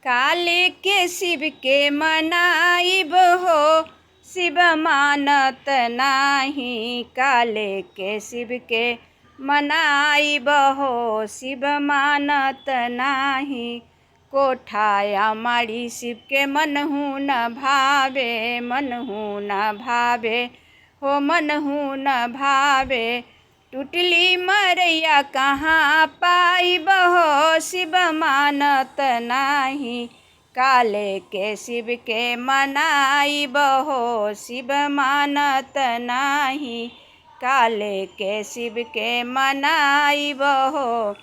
काले के शिव के मनाइब हो, शिव मानत नाही। काले के शिव के मनाइब हो, शिव मानत नाही। कोठाया माड़ी शिव के मनहु न भावे, मनहु न भावे हो, मनहु न भावे। टूटली मरैया कहाँ पाइब हो, शिव मानत नाही। काले के शिव के मनाइब हो, शिव मानत नाही। काले के शिव के मनाइब हो,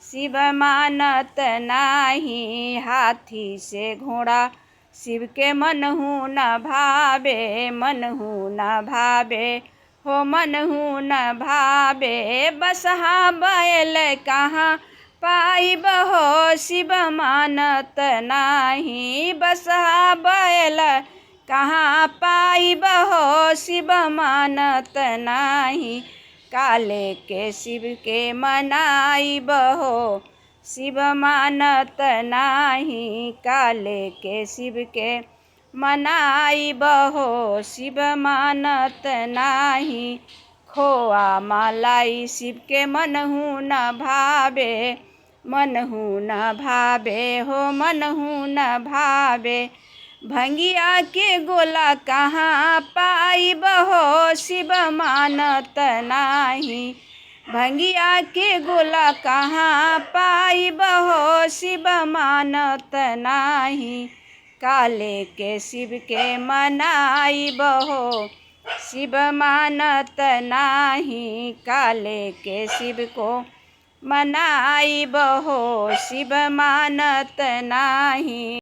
शिव मानत नाही। हाथी से घोड़ा शिव के मनहु न भावे, मनहु न भावे हो, मनहु न भावे। बसहा बैल कहाँ पाइब हो, शिव मानत नाही। बसहा बैल कहाँ पाइब हो, शिव मानत नाही। काले के शिव के मनाइब हो, शिव मानत नाही। काले के शिव के मनाइब हो, शिव मानत नाही। खोआ मलाई शिव के मनहु न भावे, मनहु न भावे हो, मनहु न भावे। भंगिया के गोला कहाँ पाइब हो, शिव मानत नाही। भंगिया के गोला कहाँ पाइब हो, शिव मानत नाही। काले के शिव के मनाइब हो, शिव मानत नाही। काले के शिव को मनाइब हो, शिव मानत नाही।